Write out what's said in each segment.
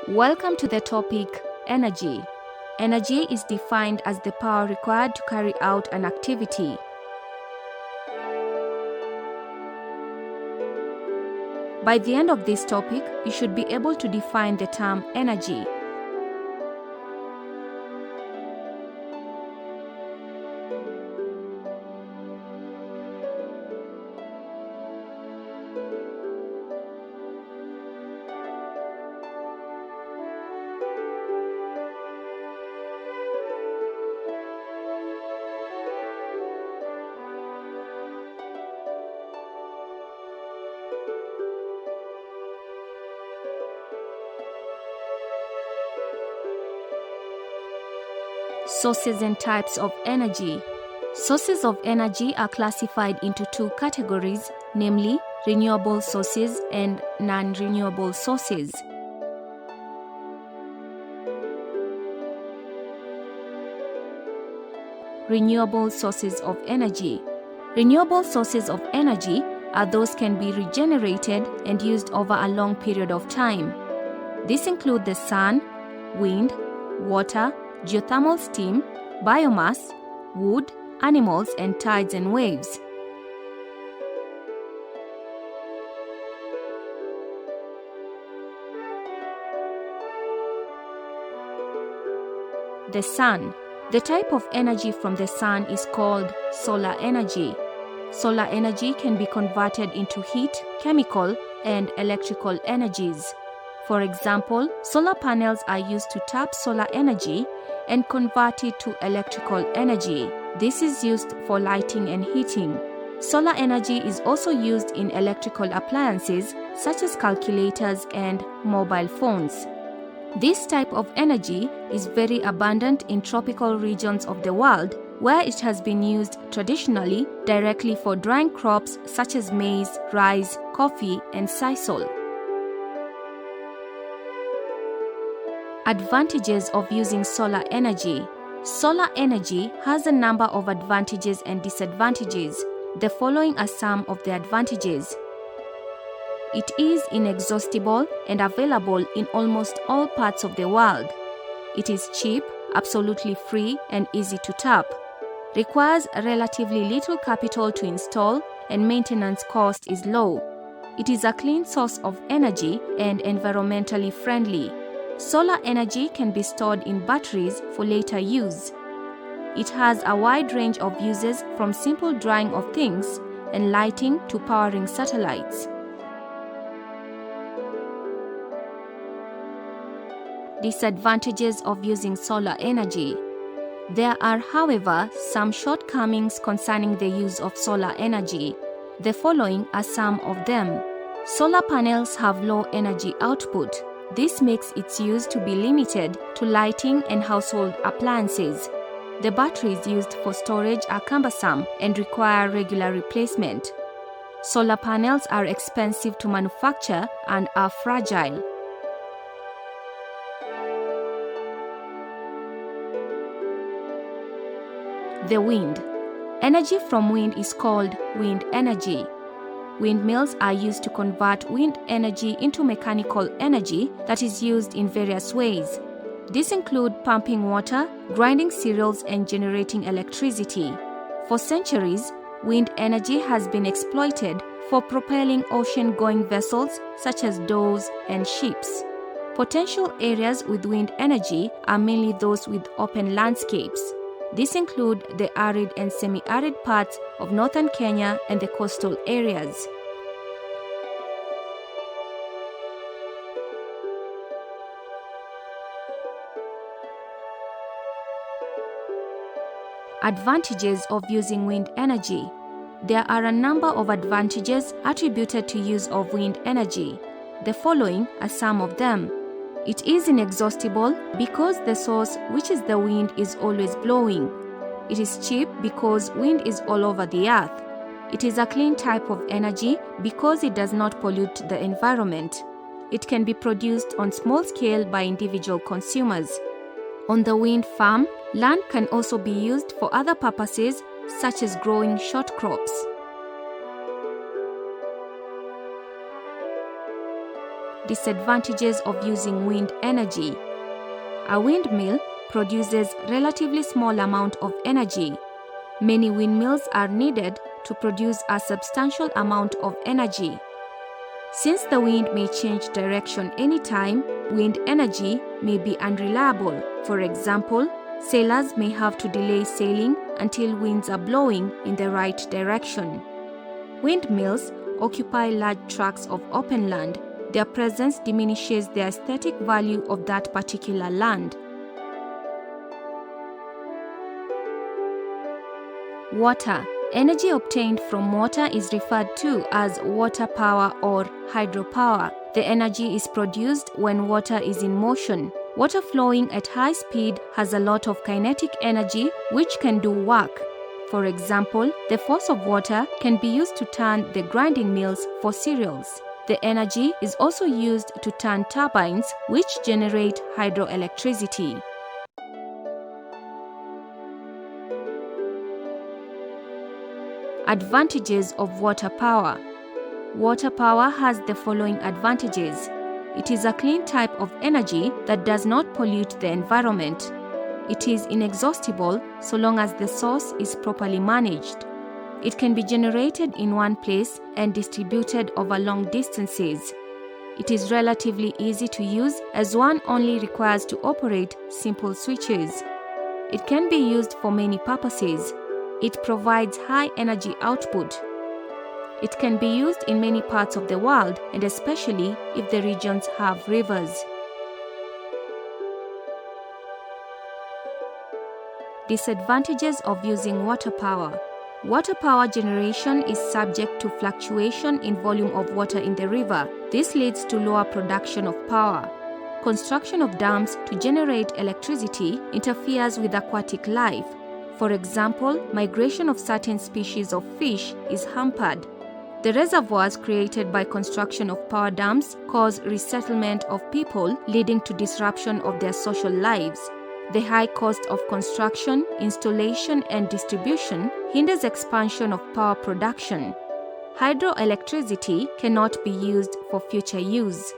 Welcome to the topic Energy. Energy is defined as the power required to carry out an activity. By the end of this topic, you should be able to define the term energy. Sources and types of energy. Sources of energy are classified into two categories, namely renewable sources and non-renewable sources. Renewable sources of energy. Renewable sources of energy are those can be regenerated and used over a long period of time. These include the sun, wind, water, geothermal steam, biomass, wood, animals, and tides and waves. The sun. The type of energy from the sun is called solar energy. Solar energy can be converted into heat, chemical, and electrical energies. For example, solar panels are used to tap solar energy and convert it to electrical energy. This is used for lighting and heating. Solar energy is also used in electrical appliances such as calculators and mobile phones. This type of energy is very abundant in tropical regions of the world, where it has been used traditionally directly for drying crops such as maize, rice, coffee, and sisal. Advantages of using solar energy. Solar energy has a number of advantages and disadvantages. The following are some of the advantages. It is inexhaustible and available in almost all parts of the world. It is cheap, absolutely free, and easy to tap. Requires relatively little capital to install, and maintenance cost is low. It is a clean source of energy and environmentally friendly. Solar energy can be stored in batteries for later use. It has a wide range of uses from simple drying of things and lighting to powering satellites. Disadvantages of using solar energy. There are, however, some shortcomings concerning the use of solar energy. The following are some of them. Solar panels have low energy output. This makes its use to be limited to lighting and household appliances. The batteries used for storage are cumbersome and require regular replacement. Solar panels are expensive to manufacture and are fragile. The wind. Energy from wind is called wind energy. Windmills are used to convert wind energy into mechanical energy that is used in various ways. These include pumping water, grinding cereals, and generating electricity. For centuries, wind energy has been exploited for propelling ocean-going vessels such as dhows and ships. Potential areas with wind energy are mainly those with open landscapes. These include the arid and semi-arid parts of northern Kenya and the coastal areas. Advantages of using wind energy. There are a number of advantages attributed to use of wind energy. The following are some of them. It is inexhaustible because the source, which is the wind, is always blowing. It is cheap because wind is all over the earth. It is a clean type of energy because it does not pollute the environment. It can be produced on small scale by individual consumers. On the wind farm, land can also be used for other purposes such as growing short crops. Disadvantages of using wind energy. A windmill produces relatively small amount of energy. Many windmills are needed to produce a substantial amount of energy. Since the wind may change direction anytime, wind energy may be unreliable. For example, sailors may have to delay sailing until winds are blowing in the right direction. Windmills occupy large tracts of open land. Their presence diminishes the aesthetic value of that particular land. Water. Energy obtained from water is referred to as water power or hydropower. The energy is produced when water is in motion. Water flowing at high speed has a lot of kinetic energy which can do work. For example, the force of water can be used to turn the grinding mills for cereals. The energy is also used to turn turbines which generate hydroelectricity. Advantages of water power. Water power has the following advantages. It is a clean type of energy that does not pollute the environment. It is inexhaustible so long as the source is properly managed. It can be generated in one place and distributed over long distances. It is relatively easy to use as one only requires to operate simple switches. It can be used for many purposes. It provides high energy output. It can be used in many parts of the world and especially if the regions have rivers. Disadvantages of using water power. Water power generation is subject to fluctuation in volume of water in the river. This leads to lower production of power. Construction of dams to generate electricity interferes with aquatic life. For example, migration of certain species of fish is hampered. The reservoirs created by construction of power dams cause resettlement of people, leading to disruption of their social lives. The high cost of construction, installation, and distribution hinders expansion of power production. Hydroelectricity cannot be used for future use.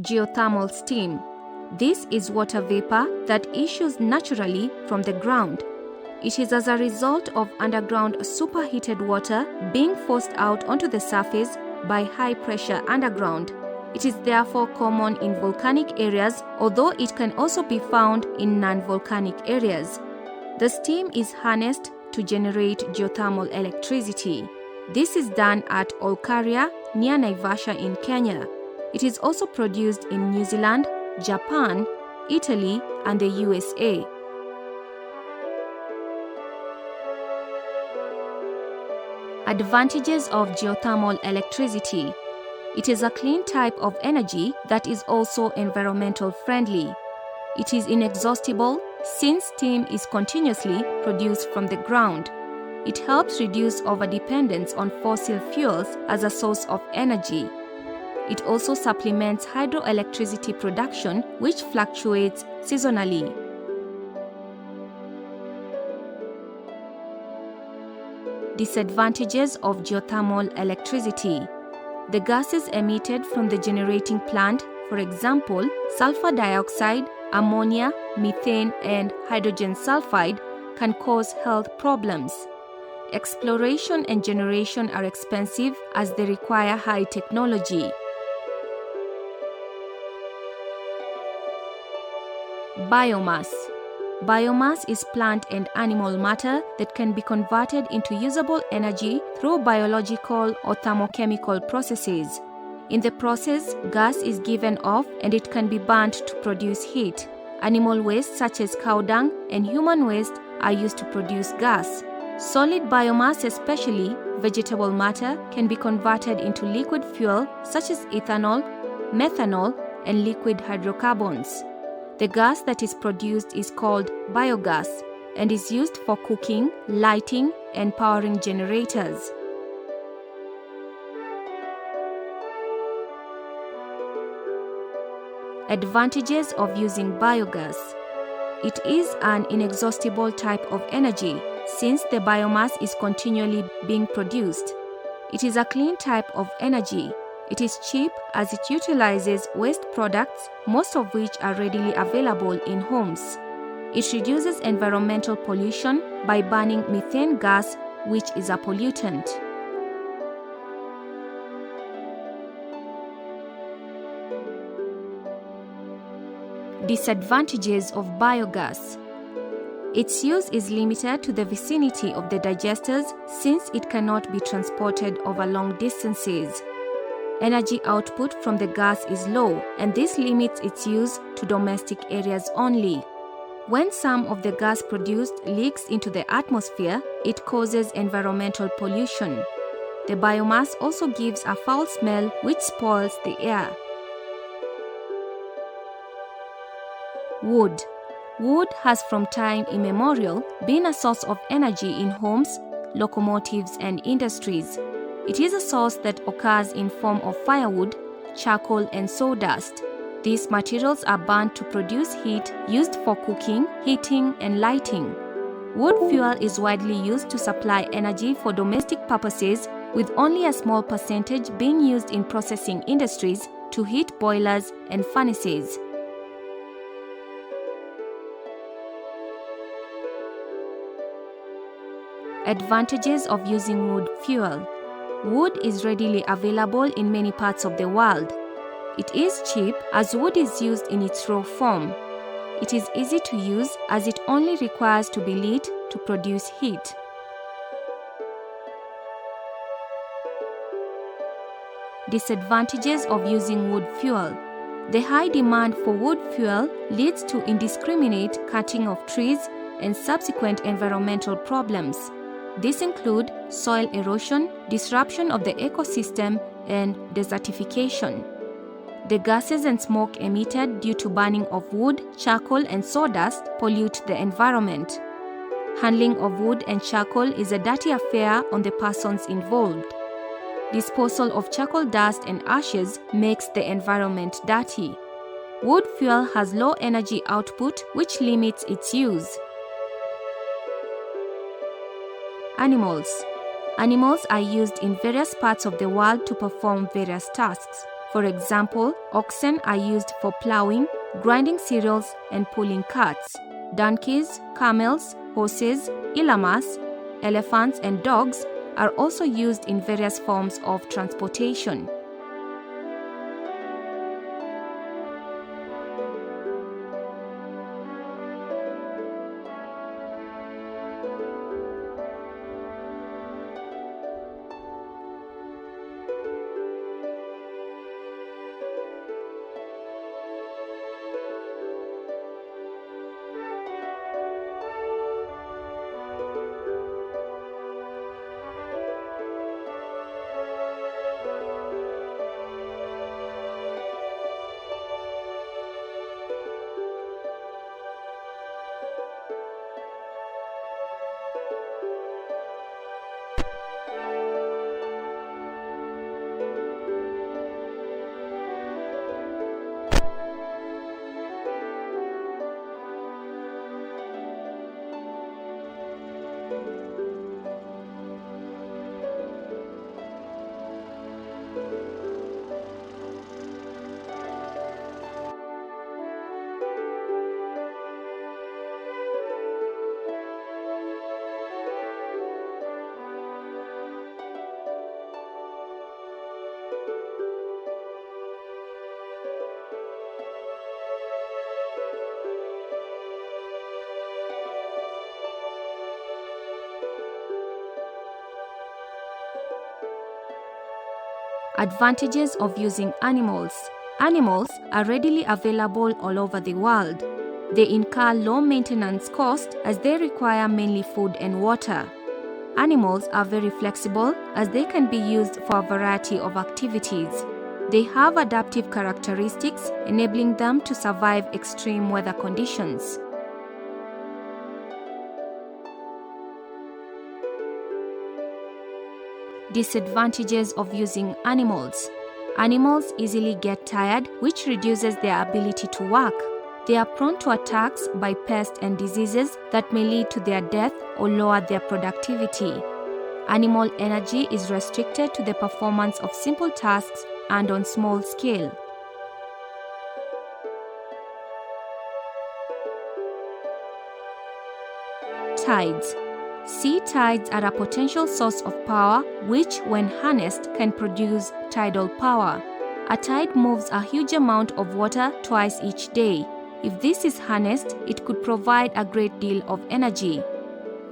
Geothermal steam. This is water vapor that issues naturally from the ground. It is as a result of underground superheated water being forced out onto the surface by high pressure underground. It is therefore common in volcanic areas, although it can also be found in non-volcanic areas. The steam is harnessed to generate geothermal electricity. This is done at Olkaria near Naivasha in Kenya. It is also produced in New Zealand, Japan, Italy, and the USA. Advantages of geothermal electricity. It is a clean type of energy that is also environmental friendly. It is inexhaustible since steam is continuously produced from the ground. It helps reduce overdependence on fossil fuels as a source of energy. It also supplements hydroelectricity production, which fluctuates seasonally. Disadvantages of geothermal electricity. The gases emitted from the generating plant, for example, sulfur dioxide, ammonia, methane, and hydrogen sulfide, can cause health problems. Exploration and generation are expensive as they require high technology. Biomass. Biomass is plant and animal matter that can be converted into usable energy through biological or thermochemical processes. In the process, gas is given off and it can be burnt to produce heat. Animal waste such as cow dung and human waste are used to produce gas. Solid biomass, especially vegetable matter, can be converted into liquid fuel such as ethanol, methanol, and liquid hydrocarbons. The gas that is produced is called biogas and is used for cooking, lighting, and powering generators. Advantages of using biogas. It is an inexhaustible type of energy since the biomass is continually being produced. It is a clean type of energy. It is cheap as it utilizes waste products, most of which are readily available in homes. It reduces environmental pollution by burning methane gas, which is a pollutant. Disadvantages of biogas. Its use is limited to the vicinity of the digesters since it cannot be transported over long distances. Energy output from the gas is low, and this limits its use to domestic areas only. When some of the gas produced leaks into the atmosphere, it causes environmental pollution. The biomass also gives a foul smell which spoils the air. Wood. Wood has from time immemorial been a source of energy in homes, locomotives, and industries. It is a source that occurs in form of firewood, charcoal, and sawdust. These materials are burned to produce heat used for cooking, heating, and lighting. Wood fuel is widely used to supply energy for domestic purposes, with only a small percentage being used in processing industries to heat boilers and furnaces. Advantages of using wood fuel. Wood is readily available in many parts of the world. It is cheap as wood is used in its raw form. It is easy to use as it only requires to be lit to produce heat. Disadvantages of using wood fuel. The high demand for wood fuel leads to indiscriminate cutting of trees and subsequent environmental problems. These include soil erosion, disruption of the ecosystem, and desertification. The gases and smoke emitted due to burning of wood, charcoal, and sawdust pollute the environment. Handling of wood and charcoal is a dirty affair on the persons involved. Disposal of charcoal dust and ashes makes the environment dirty. Wood fuel has low energy output, which limits its use. Animals. Animals are used in various parts of the world to perform various tasks. For example, oxen are used for plowing, grinding cereals, and pulling carts. Donkeys, camels, horses, llamas, elephants, and dogs are also used in various forms of transportation. Advantages of using animals. Animals are readily available all over the world. They incur low maintenance cost as they require mainly food and water. Animals are very flexible as they can be used for a variety of activities. They have adaptive characteristics, enabling them to survive extreme weather conditions. Disadvantages of using animals. Animals easily get tired, which reduces their ability to work. They are prone to attacks by pests and diseases that may lead to their death or lower their productivity. Animal energy is restricted to the performance of simple tasks and on small scale. Tides. Sea tides are a potential source of power which, when harnessed, can produce tidal power. A tide moves a huge amount of water twice each day. If this is harnessed, it could provide a great deal of energy.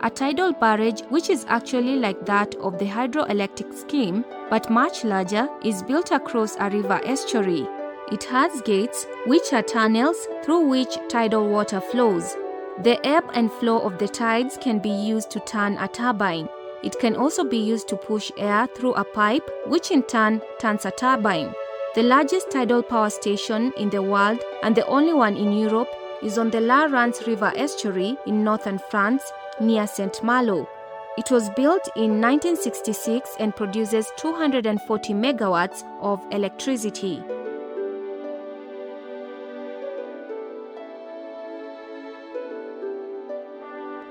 A tidal barrage, which is actually like that of the hydroelectric scheme, but much larger, is built across a river estuary. It has gates, which are tunnels through which tidal water flows. The ebb and flow of the tides can be used to turn a turbine. It can also be used to push air through a pipe, which in turn turns a turbine. The largest tidal power station in the world, and the only one in Europe, is on the La Rance River estuary in northern France, near Saint-Malo. It was built in 1966 and produces 240 megawatts of electricity.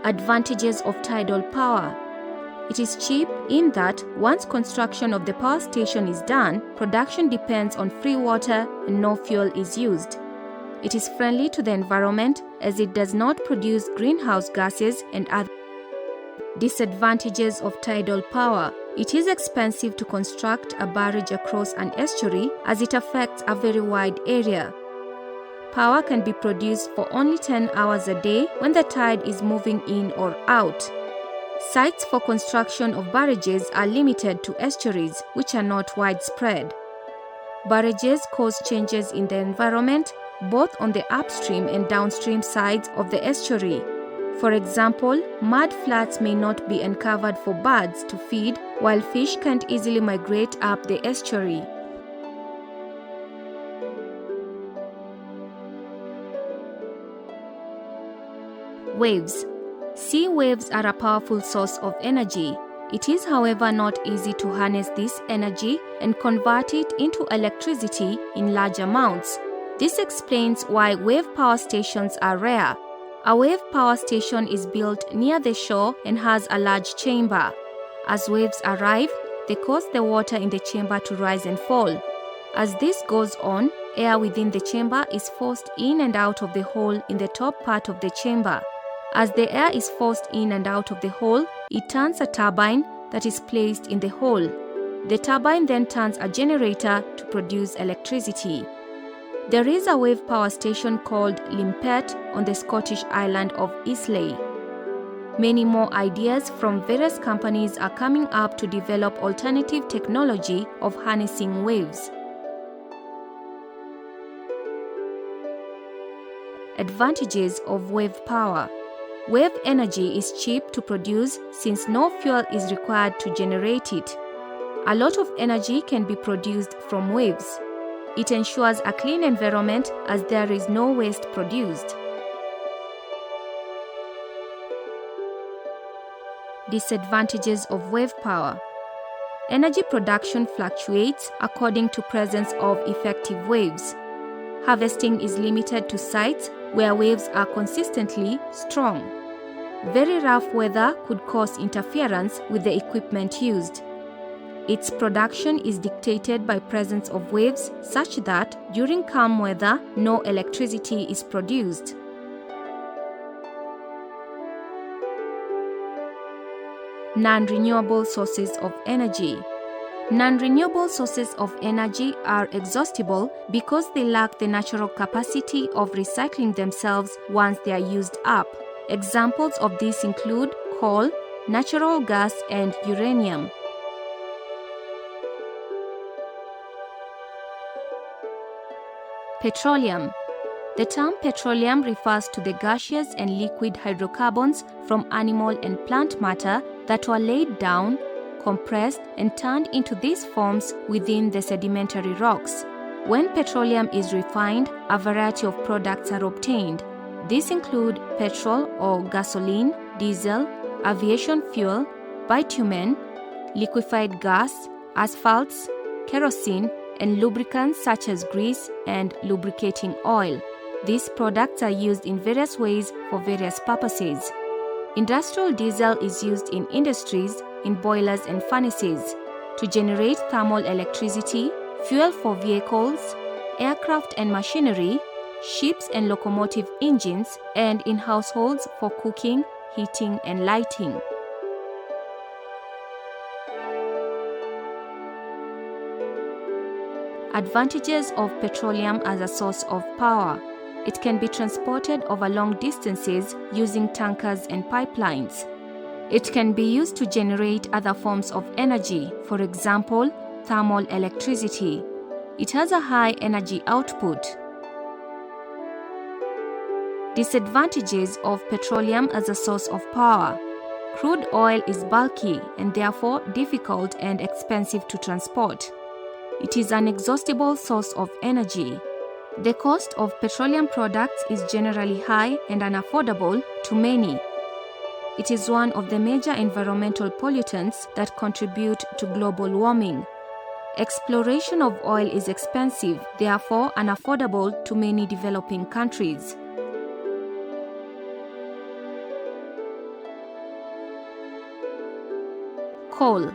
Advantages of tidal power. It is cheap in that once construction of the power station is done, production depends on free water and no fuel is used. It is friendly to the environment as it does not produce greenhouse gases and other disadvantages of tidal power. It is expensive to construct a barrage across an estuary as it affects a very wide area. Power can be produced for only 10 hours a day when the tide is moving in or out. Sites for construction of barrages are limited to estuaries, which are not widespread. Barrages cause changes in the environment, both on the upstream and downstream sides of the estuary. For example, mud flats may not be uncovered for birds to feed, while fish can't easily migrate up the estuary. Waves. Sea waves are a powerful source of energy. It is, however, not easy to harness this energy and convert it into electricity in large amounts. This explains why wave power stations are rare. A wave power station is built near the shore and has a large chamber. As waves arrive, they cause the water in the chamber to rise and fall. As this goes on, air within the chamber is forced in and out of the hole in the top part of the chamber. As the air is forced in and out of the hole, it turns a turbine that is placed in the hole. The turbine then turns a generator to produce electricity. There is a wave power station called Limpet on the Scottish island of Islay. Many more ideas from various companies are coming up to develop alternative technology of harnessing waves. Advantages of wave power. Wave energy is cheap to produce since no fuel is required to generate it. A lot of energy can be produced from waves. It ensures a clean environment as there is no waste produced. Disadvantages of wave power. Energy production fluctuates according to presence of effective waves. Harvesting is limited to sites where waves are consistently strong. Very rough weather could cause interference with the equipment used. Its production is dictated by presence of waves such that during calm weather, no electricity is produced. Non-renewable sources of energy. Non-renewable sources of energy are exhaustible because they lack the natural capacity of recycling themselves once they are used up. Examples of this include coal, natural gas, and uranium. Petroleum. The term petroleum refers to the gaseous and liquid hydrocarbons from animal and plant matter that were laid down, compressed, and turned into these forms within the sedimentary rocks. When petroleum is refined, a variety of products are obtained. These include petrol or gasoline, diesel, aviation fuel, bitumen, liquefied gas, asphalts, kerosene, and lubricants such as grease and lubricating oil. These products are used in various ways for various purposes. Industrial diesel is used in industries, in boilers and furnaces, to generate thermal electricity, fuel for vehicles, aircraft and machinery, ships and locomotive engines, and in households for cooking, heating and lighting. Advantages of petroleum as a source of power. It can be transported over long distances using tankers and pipelines. It can be used to generate other forms of energy, for example, thermal electricity. It has a high energy output. Disadvantages of petroleum as a source of power. Crude oil is bulky and therefore difficult and expensive to transport. It is an inexhaustible source of energy. The cost of petroleum products is generally high and unaffordable to many. It is one of the major environmental pollutants that contribute to global warming. Exploration of oil is expensive, therefore unaffordable to many developing countries. Coal.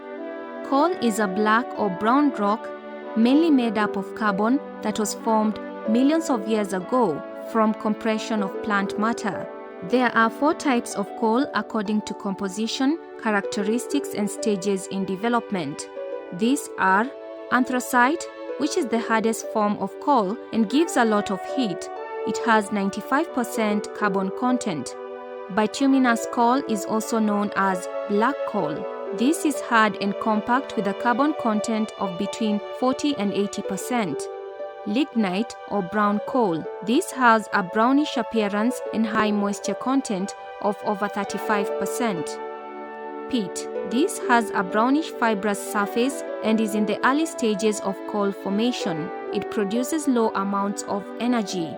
Coal is a black or brown rock mainly made up of carbon that was formed millions of years ago from compression of plant matter. There are 4 types of coal according to composition, characteristics and stages in development. These are anthracite, which is the hardest form of coal and gives a lot of heat. It has 95% carbon content. Bituminous coal is also known as black coal. This is hard and compact with a carbon content of between 40 and 80%. Lignite or brown coal. This has a brownish appearance and high moisture content of over 35%. Peat. This has a brownish fibrous surface and is in the early stages of coal formation. It produces low amounts of energy.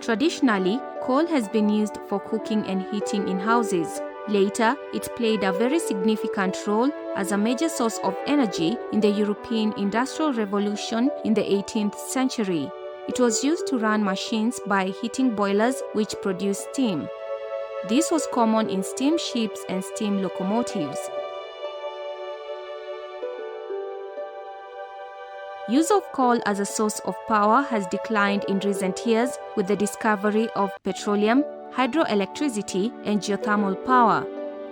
Traditionally, coal has been used for cooking and heating in houses. Later, it played a very significant role as a major source of energy in the European Industrial Revolution in the 18th century. It was used to run machines by heating boilers which produced steam. This was common in steam ships and steam locomotives. Use of coal as a source of power has declined in recent years with the discovery of petroleum, hydroelectricity, and geothermal power.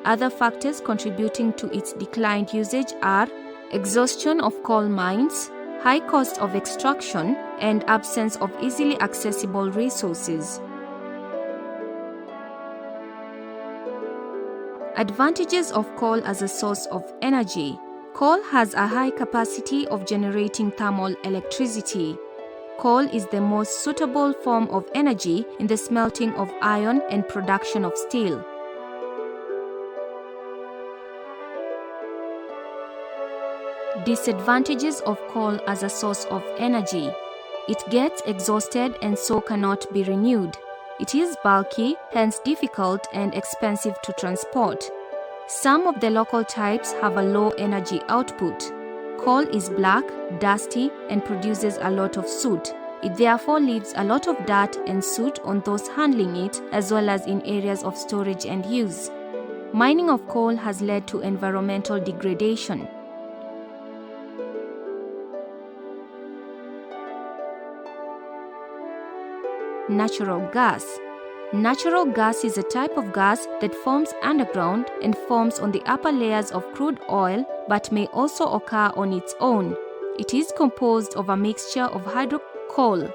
Other factors contributing to its declined usage are exhaustion of coal mines, high cost of extraction, and absence of easily accessible resources. Advantages of coal as a source of energy. Coal has a high capacity of generating thermal electricity. Coal is the most suitable form of energy in the smelting of iron and production of steel. Disadvantages of coal as a source of energy. It gets exhausted and so cannot be renewed. It is bulky, hence difficult and expensive to transport. Some of the local types have a low energy output. Coal is black, dusty, and produces a lot of soot. It therefore leaves a lot of dirt and soot on those handling it, as well as in areas of storage and use. Mining of coal has led to environmental degradation. Natural gas. Natural gas is a type of gas that forms underground and forms on the upper layers of crude oil but may also occur on its own. It is composed of a mixture of coal.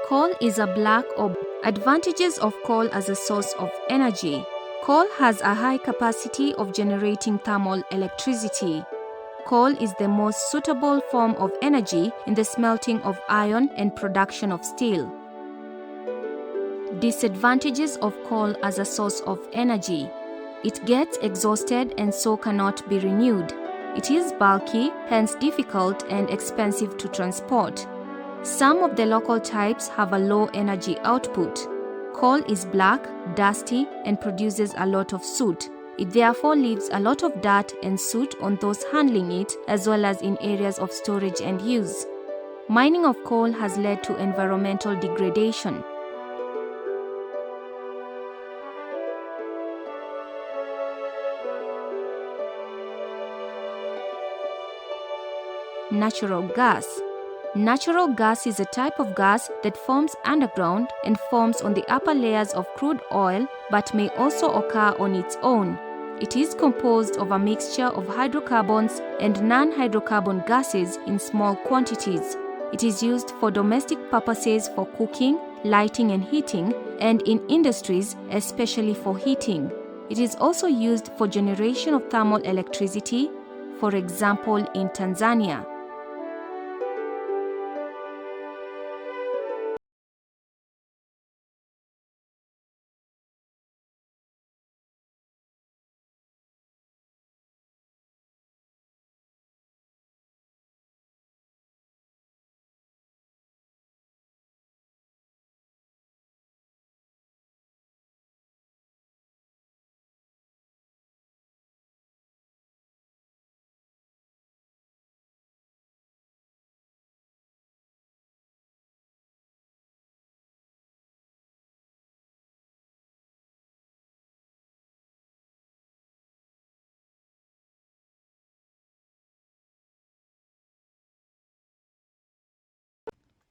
Coal is a black or advantages of coal as a source of energy. Coal has a high capacity of generating thermal electricity. Coal is the most suitable form of energy in the smelting of iron and production of steel. Disadvantages of coal as a source of energy. It gets exhausted and so cannot be renewed. It is bulky, hence difficult and expensive to transport. Some of the local types have a low energy output. Coal is black, dusty, and produces a lot of soot. It therefore leaves a lot of dirt and soot on those handling it, as well as in areas of storage and use. Mining of coal has led to environmental degradation. Natural gas. Natural gas is a type of gas that forms underground and forms on the upper layers of crude oil, but may also occur on its own. It is composed of a mixture of hydrocarbons and non-hydrocarbon gases in small quantities. It is used for domestic purposes for cooking, lighting and heating, and in industries, especially for heating. It is also used for generation of thermal electricity, for example in Tanzania.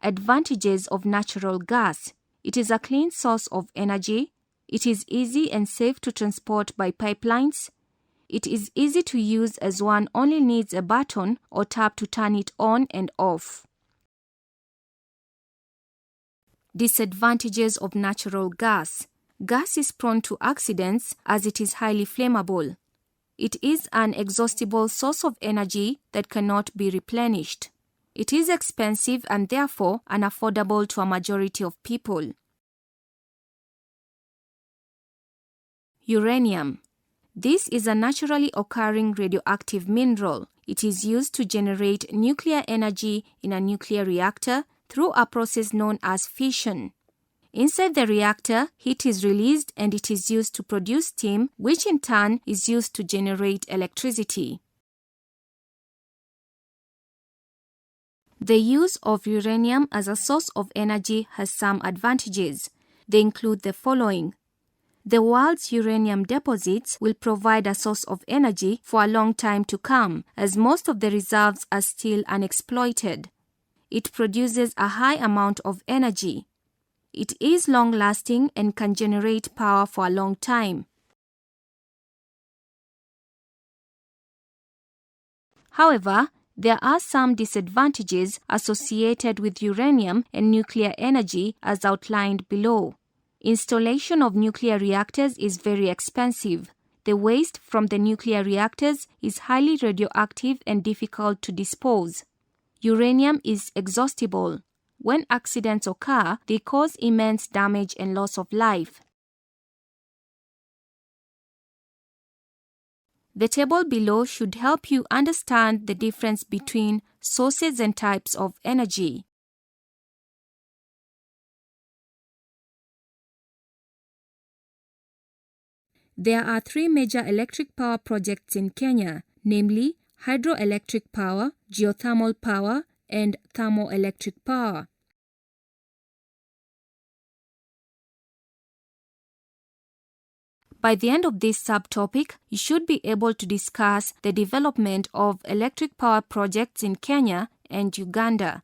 Advantages of natural gas. It is a clean source of energy. It is easy and safe to transport by pipelines. It is easy to use as one only needs a button or tap to turn it on and off. Disadvantages of natural gas. Gas is prone to accidents as it is highly flammable. It is an inexhaustible source of energy that cannot be replenished. It is expensive and therefore unaffordable to a majority of people. Uranium. This is a naturally occurring radioactive mineral. It is used to generate nuclear energy in a nuclear reactor through a process known as fission. Inside the reactor, heat is released and it is used to produce steam, which in turn is used to generate electricity. The use of uranium as a source of energy has some advantages. They include the following. The world's uranium deposits will provide a source of energy for a long time to come, as most of the reserves are still unexploited. It produces a high amount of energy. It is long-lasting and can generate power for a long time. However, there are some disadvantages associated with uranium and nuclear energy as outlined below. Installation of nuclear reactors is very expensive. The waste from the nuclear reactors is highly radioactive and difficult to dispose. Uranium is exhaustible. When accidents occur, they cause immense damage and loss of life. The table below should help you understand the difference between sources and types of energy. There are three major electric power projects in Kenya, namely Hydroelectric Power, Geothermal Power, and Thermoelectric Power. By the end of this subtopic, you should be able to discuss the development of electric power projects in Kenya and Uganda.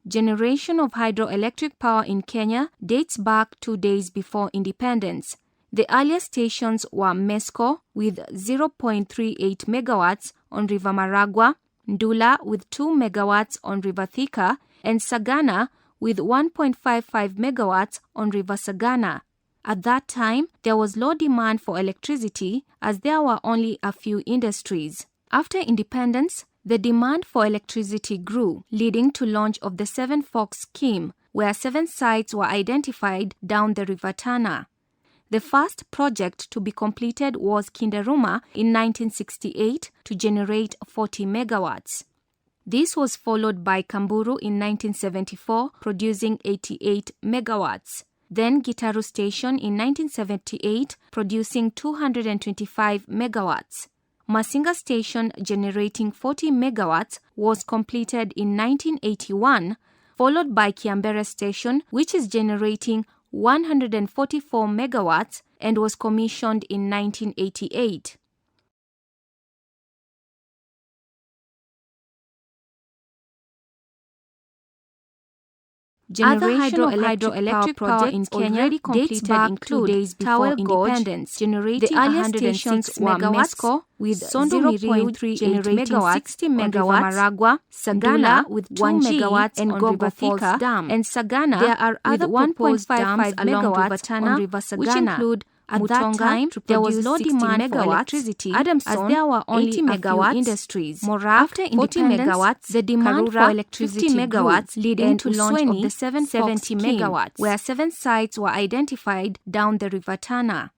Generation of hydroelectric power in Kenya dates back 2 days before independence. The earliest stations were Mesco with 0.38 megawatts on River Maragua, Ndula with 2 megawatts on River Thika, and Sagana with 1.55 megawatts on River Sagana. At that time, there was low demand for electricity as there were only a few industries. After independence, the demand for electricity grew, leading to launch of the Seven Forks scheme, where 7 sites were identified down the River Tana. The first project to be completed was Kindaruma in 1968 to generate 40 megawatts. This was followed by Kamburu in 1974, producing 88 megawatts. Then Gitaru Station in 1978, producing 225 megawatts. Masinga Station, generating 40 megawatts, was completed in 1981, followed by Kiambere Station, which is generating 144 megawatts and was commissioned in 1988. Generation of hydroelectric power in Kenya dates back 2 days before independence, generating the earliest stations were Mesco with 0.38 megawatts, 60 megawatts, Maragwa, Sagana with 2 megawatts and Gogo Falls Dam, and Sagana. There are other 1.55 megawatts on River Sagana, which include at that time, there was low demand for electricity, Adamson, as there were only 80 megawatts, industries. Morak, after independence, 40 megawatts, the demand for electricity 50 megawatts, grew, leading to launch of the 770 megawatts, where 7 sites were identified down the River Tana.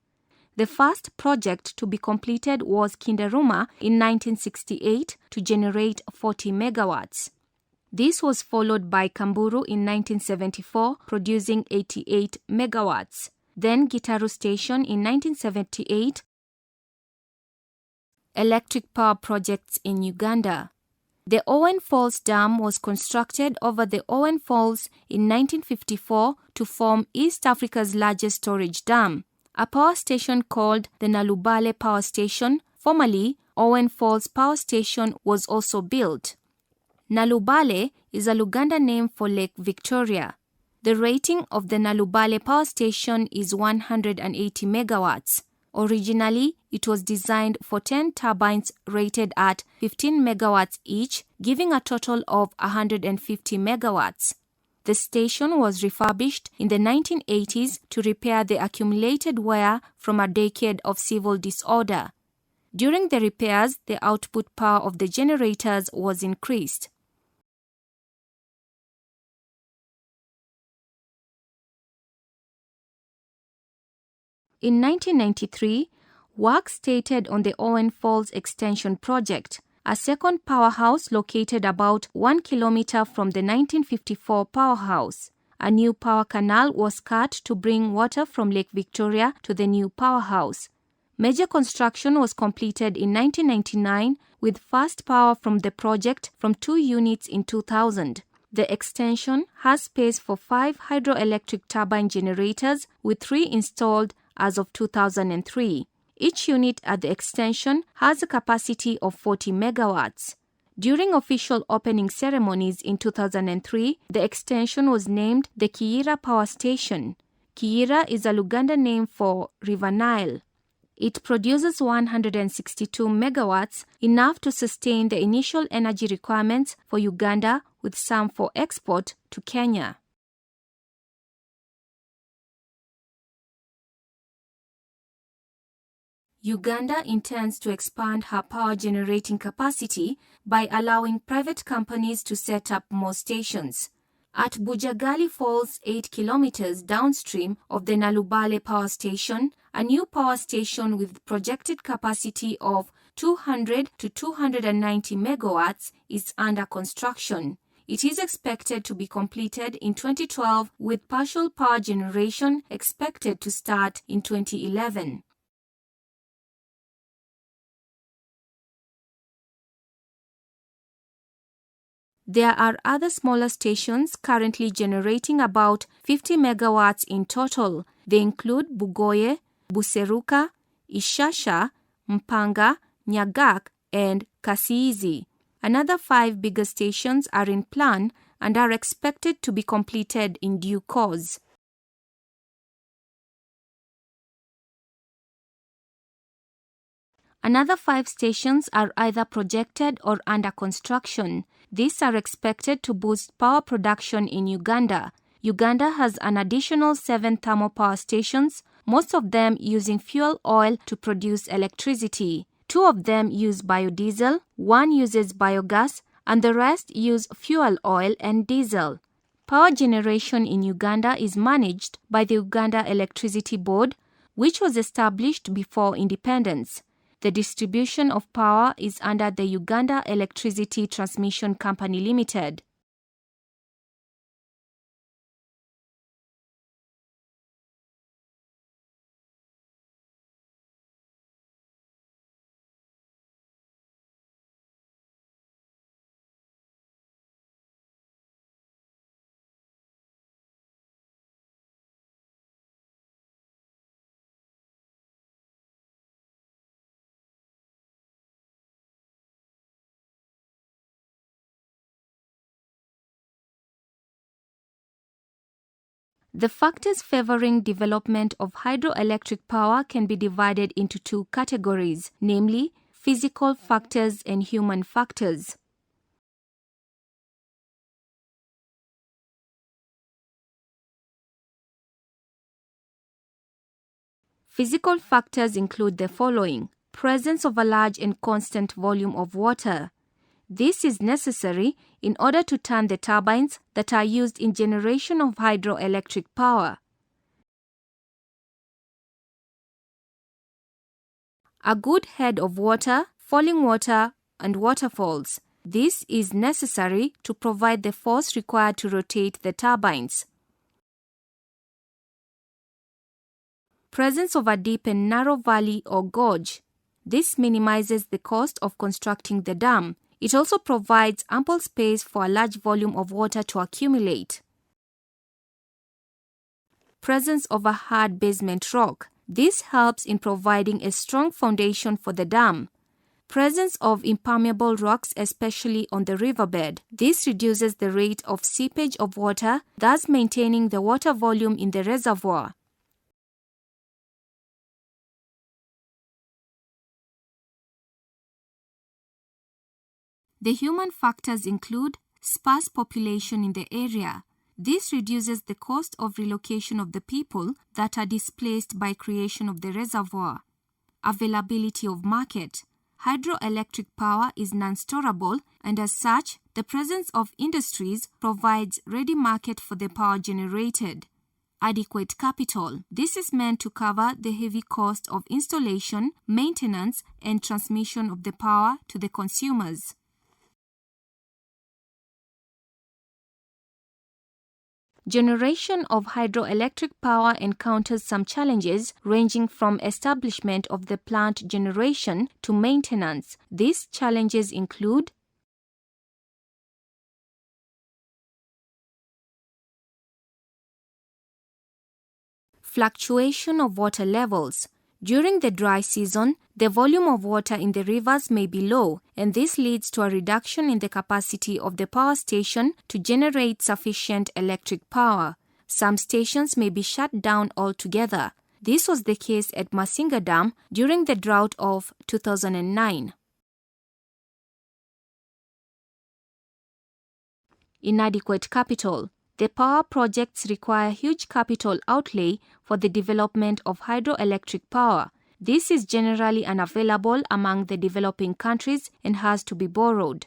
The first project to be completed was Kinderuma in 1968 to generate 40 megawatts. This was followed by Kamburu in 1974, producing 88 megawatts. Then Gitaru Station in 1978. Electric power projects in Uganda. The Owen Falls Dam was constructed over the Owen Falls in 1954 to form East Africa's largest storage dam. A power station called the Nalubale Power Station, formerly Owen Falls Power Station, was also built. Nalubale is a Luganda name for Lake Victoria. The rating of the Nalubale Power Station is 180 megawatts. Originally, it was designed for 10 turbines rated at 15 megawatts each, giving a total of 150 megawatts. The station was refurbished in the 1980s to repair the accumulated wear from a decade of civil disorder. During the repairs, the output power of the generators was increased. In 1993, work started on the Owen Falls Extension Project, a second powerhouse located about 1 kilometer from the 1954 powerhouse. A new power canal was cut to bring water from Lake Victoria to the new powerhouse. Major construction was completed in 1999 with first power from the project from 2 units in 2000. The extension has space for 5 hydroelectric turbine generators with 3 installed as of 2003. Each unit at the extension has a capacity of 40 megawatts. During official opening ceremonies in 2003, the extension was named the Kiyira Power Station. Kiyira is a Luganda name for River Nile. It produces 162 megawatts, enough to sustain the initial energy requirements for Uganda, with some for export to Kenya. Uganda intends to expand her power generating capacity by allowing private companies to set up more stations. At Bujagali Falls, 8 kilometers downstream of the Nalubale Power Station, a new power station with projected capacity of 200 to 290 megawatts is under construction. It is expected to be completed in 2012, with partial power generation expected to start in 2011. There are other smaller stations currently generating about 50 megawatts in total. They include Bugoye, Buseruka, Ishasha, Mpanga, Nyagak, and Kasiizi. Another 5 bigger stations are in plan and are expected to be completed in due course. Another 5 stations are either projected or under construction. These are expected to boost power production in Uganda. Uganda has an additional 7 thermal power stations, most of them using fuel oil to produce electricity. 2 of them use biodiesel, 1 uses biogas, and the rest use fuel oil and diesel. Power generation in Uganda is managed by the Uganda Electricity Board, which was established before independence. The distribution of power is under the Uganda Electricity Transmission Company Limited. The factors favoring development of hydroelectric power can be divided into two categories, namely physical factors and human factors. Physical factors include the following: presence of a large and constant volume of water. This is necessary in order to turn the turbines that are used in generation of hydroelectric power. A good head of water, falling water, and waterfalls. This is necessary to provide the force required to rotate the turbines. Presence of a deep and narrow valley or gorge. This minimizes the cost of constructing the dam. It also provides ample space for a large volume of water to accumulate. Presence of a hard basement rock. This helps in providing a strong foundation for the dam. Presence of impermeable rocks, especially on the riverbed. This reduces the rate of seepage of water, thus maintaining the water volume in the reservoir. The human factors include sparse population in the area. This reduces the cost of relocation of the people that are displaced by creation of the reservoir. Availability of market. Hydroelectric power is non-storable, and as such, the presence of industries provides ready market for the power generated. Adequate capital. This is meant to cover the heavy cost of installation, maintenance, and transmission of the power to the consumers. Generation of hydroelectric power encounters some challenges ranging from establishment of the plant generation to maintenance. These challenges include fluctuation of water levels. During the dry season, the volume of water in the rivers may be low, and this leads to a reduction in the capacity of the power station to generate sufficient electric power. Some stations may be shut down altogether. This was the case at Masinga Dam during the drought of 2009. Inadequate capital. The power projects require huge capital outlay for the development of hydroelectric power. This is generally unavailable among the developing countries and has to be borrowed.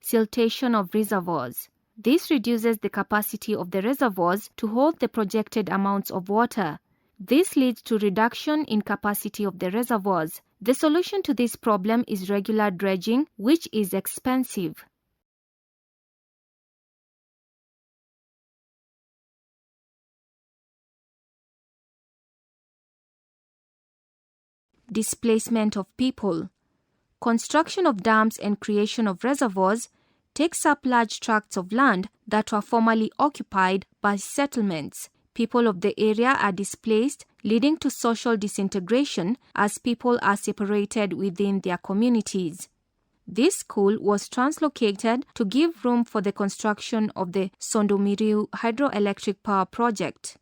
Siltation of reservoirs. This reduces the capacity of the reservoirs to hold the projected amounts of water. This leads to reduction in capacity of the reservoirs. The solution to this problem is regular dredging, which is expensive. Displacement of people. Construction of dams and creation of reservoirs takes up large tracts of land that were formerly occupied by settlements. People of the area are displaced, leading to social disintegration as people are separated within their communities. This school was translocated to give room for the construction of the Sondomiriu hydroelectric power project.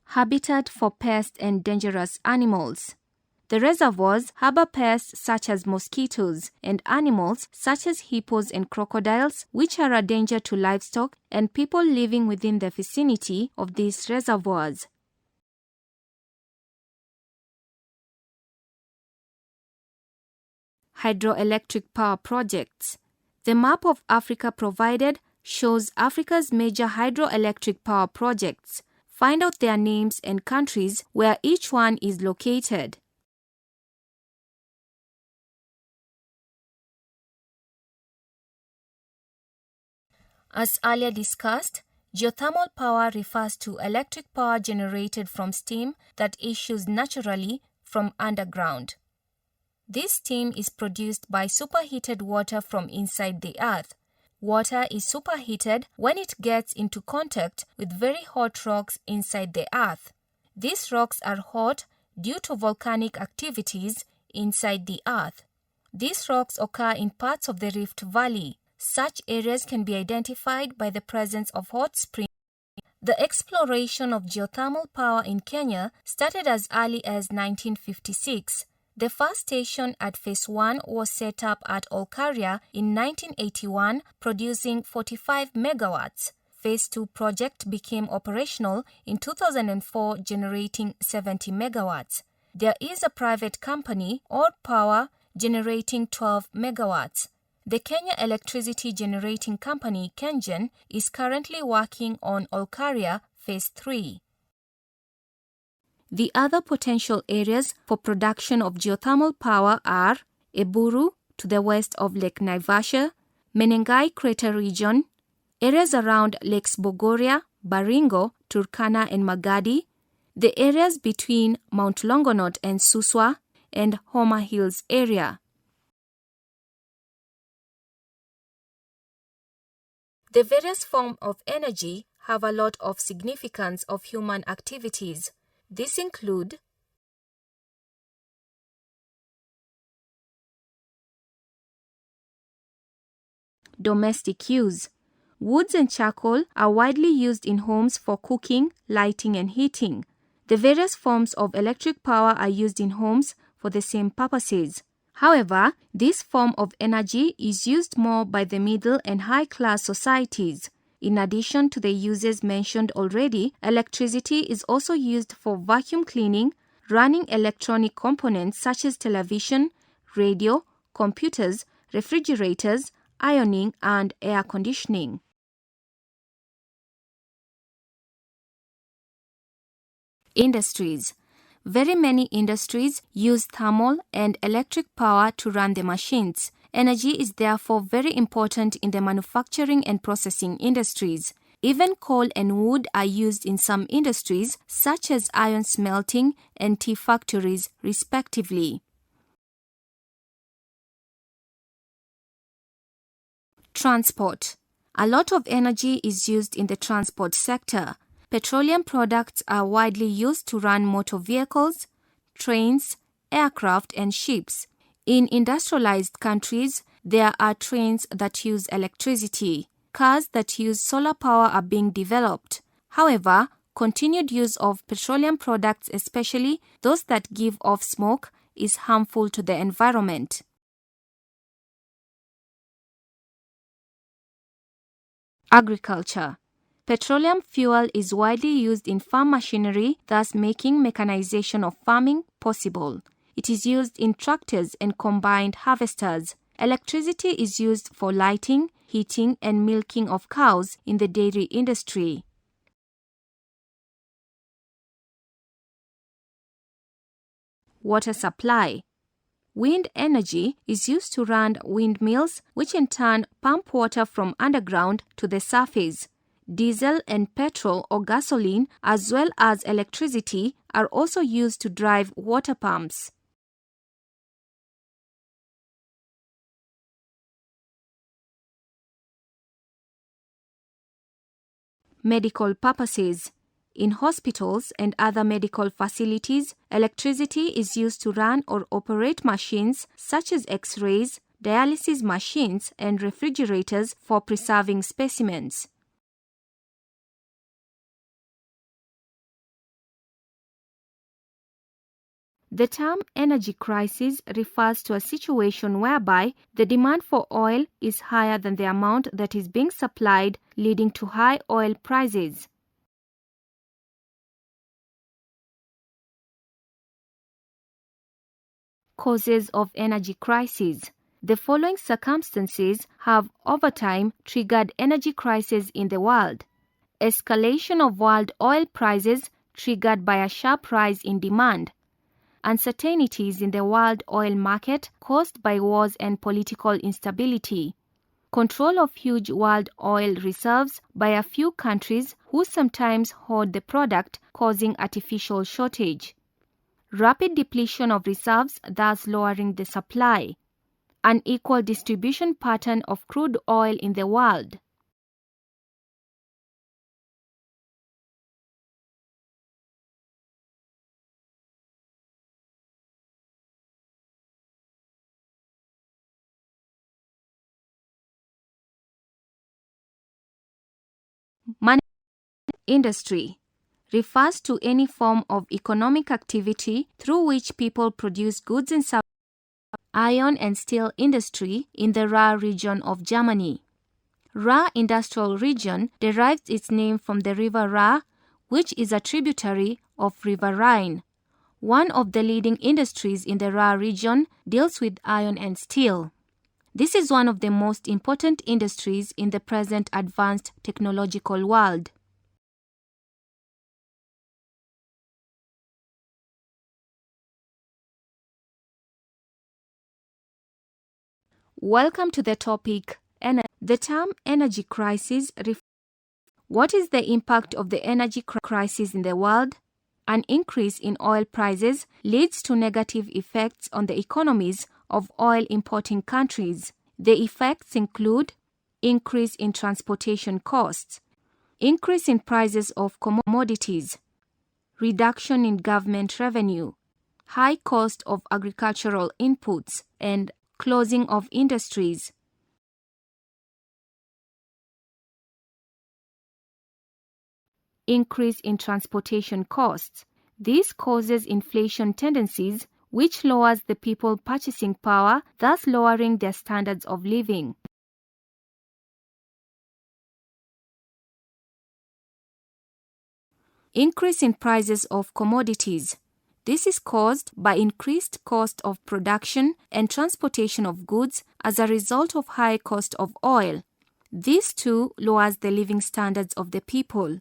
Habitat for pests and dangerous animals. The reservoirs harbor pests such as mosquitoes and animals such as hippos and crocodiles, which are a danger to livestock and people living within the vicinity of these reservoirs. Hydroelectric power projects. The map of Africa provided shows Africa's major hydroelectric power projects. Find out their names and countries where each one is located. As earlier discussed, geothermal power refers to electric power generated from steam that issues naturally from underground. This steam is produced by superheated water from inside the earth. Water is superheated when it gets into contact with very hot rocks inside the earth. These rocks are hot due to volcanic activities inside the earth. These rocks occur in parts of the Rift Valley. Such areas can be identified by the presence of hot springs. The exploration of geothermal power in Kenya started as early as 1956. The first station at Phase 1 was set up at Olkaria in 1981, producing 45 megawatts. Phase 2 project became operational in 2004, generating 70 megawatts. There is a private company, Or Power, generating 12 megawatts. The Kenya Electricity Generating Company, KenGen, is currently working on Olkaria Phase 3. The other potential areas for production of geothermal power are Eburu to the west of Lake Naivasha, Menengai Crater region, areas around Lakes Bogoria, Baringo, Turkana and Magadi, the areas between Mount Longonot and Suswa, and Homa Hills area. The various forms of energy have a lot of significance of human activities. These include domestic use. Woods and charcoal are widely used in homes for cooking, lighting, and heating. The various forms of electric power are used in homes for the same purposes. However, this form of energy is used more by the middle and high-class societies. In addition to the uses mentioned already, electricity is also used for vacuum cleaning, running electronic components such as television, radio, computers, refrigerators, ironing, and air conditioning. Industries. Very many industries use thermal and electric power to run the machines. Energy is therefore very important in the manufacturing and processing industries. Even coal and wood are used in some industries, such as iron smelting and tea factories, respectively. Transport. A lot of energy is used in the transport sector. Petroleum products are widely used to run motor vehicles, trains, aircraft, and ships. In industrialized countries, there are trains that use electricity. Cars that use solar power are being developed. However, continued use of petroleum products, especially those that give off smoke, is harmful to the environment. Agriculture. Petroleum fuel is widely used in farm machinery, thus making mechanization of farming possible. It is used in tractors and combined harvesters. Electricity is used for lighting, heating, and milking of cows in the dairy industry. Water supply. Wind energy is used to run windmills, which in turn pump water from underground to the surface. Diesel and petrol or gasoline, as well as electricity, are also used to drive water pumps. Medical purposes. In hospitals and other medical facilities, electricity is used to run or operate machines such as X-rays, dialysis machines, and refrigerators for preserving specimens. The term energy crisis refers to a situation whereby the demand for oil is higher than the amount that is being supplied, leading to high oil prices. Causes of energy crisis. The following circumstances have over time triggered energy crises in the world. Escalation of world oil prices triggered by a sharp rise in demand. Uncertainties in the world oil market caused by wars and political instability. Control of huge world oil reserves by a few countries who sometimes hoard the product, causing artificial shortage. Rapid depletion of reserves, thus lowering the supply. Unequal distribution pattern of crude oil in the world. Industry refers to any form of economic activity through which people produce goods and services. Iron and steel industry in the Ruhr region of Germany. Ruhr industrial region derives its name from the river Ruhr, which is a tributary of River Rhine. One of the leading industries in the Ruhr region deals with iron and steel. This is one of the most important industries in the present advanced technological world. Welcome to the topic, energy. The term energy crisis refers what is the impact of the energy crisis in the world? An increase in oil prices leads to negative effects on the economies of oil importing countries. The effects include increase in transportation costs, increase in prices of commodities, reduction in government revenue, high cost of agricultural inputs, and closing of industries. Increase in transportation costs. This causes inflation tendencies, which lowers the people's purchasing power, thus lowering their standards of living. Increase in prices of commodities. This is caused by increased cost of production and transportation of goods as a result of high cost of oil. This too lowers the living standards of the people.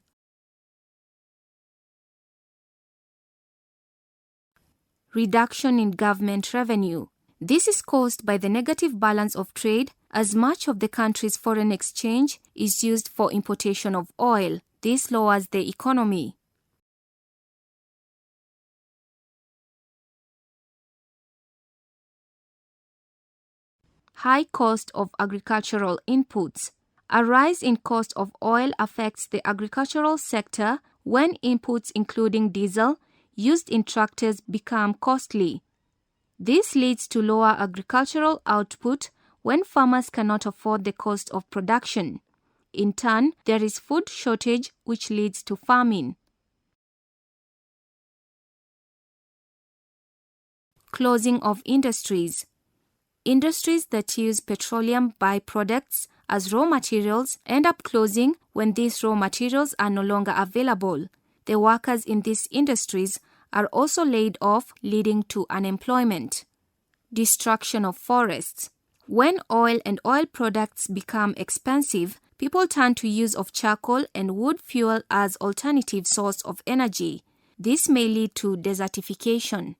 Reduction in government revenue. This is caused by the negative balance of trade, as much of the country's foreign exchange is used for importation of oil. This lowers the economy. High cost of agricultural inputs. A rise in cost of oil affects the agricultural sector when inputs including diesel used in tractors become costly. This leads to lower agricultural output when farmers cannot afford the cost of production. In turn, there is food shortage which leads to famine. Closing of industries. Industries that use petroleum byproducts as raw materials end up closing when these raw materials are no longer available. The workers in these industries are also laid off, leading to unemployment. Destruction of forests. When oil and oil products become expensive, people turn to use of charcoal and wood fuel as alternative source of energy. This may lead to desertification.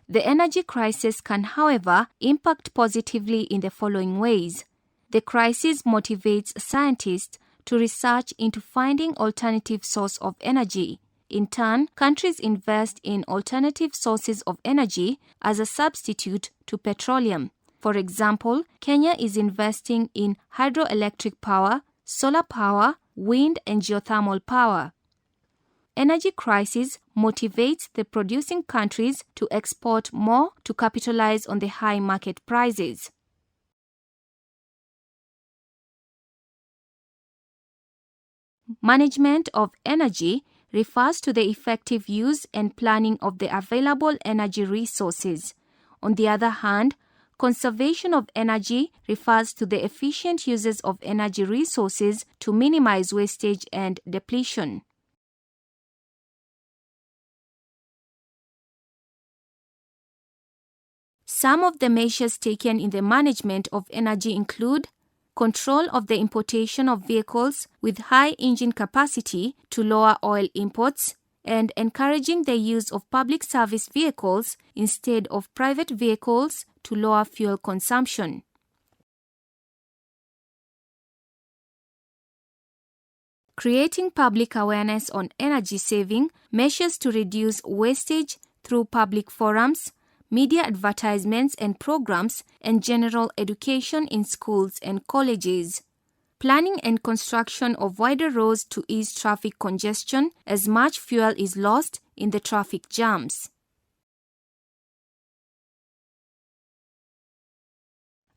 The energy crisis can, however, impact positively in the following ways. The crisis motivates scientists to research into finding alternative sources of energy. In turn, countries invest in alternative sources of energy as a substitute to petroleum. For example, Kenya is investing in hydroelectric power, solar power, wind and geothermal power. Energy crisis motivates the producing countries to export more to capitalize on the high market prices. Management of energy refers to the effective use and planning of the available energy resources. On the other hand, Conservation of energy refers to the efficient uses of energy resources to minimize wastage and depletion. Some of the measures taken in the management of energy include control of the importation of vehicles with high engine capacity to lower oil imports, and encouraging the use of public service vehicles instead of private vehicles to lower fuel consumption. Creating public awareness on energy saving measures to reduce wastage through public forums, media advertisements and programs, and general education in schools and colleges. Planning and construction of wider roads to ease traffic congestion as much fuel is lost in the traffic jams.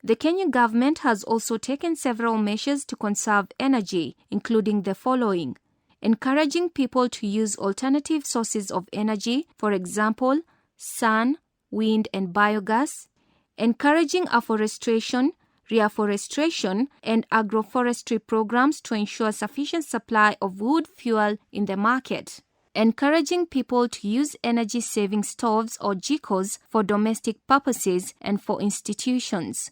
The Kenyan government has also taken several measures to conserve energy, including the following: encouraging people to use alternative sources of energy, for example, sun, wind, and biogas; encouraging afforestation, reforestation, and agroforestry programs to ensure sufficient supply of wood fuel in the market; encouraging people to use energy-saving stoves or jikos for domestic purposes and for institutions.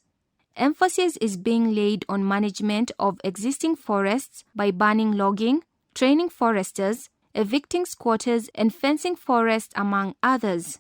Emphasis is being laid on management of existing forests by banning logging, training foresters, evicting squatters, and fencing forests, among others.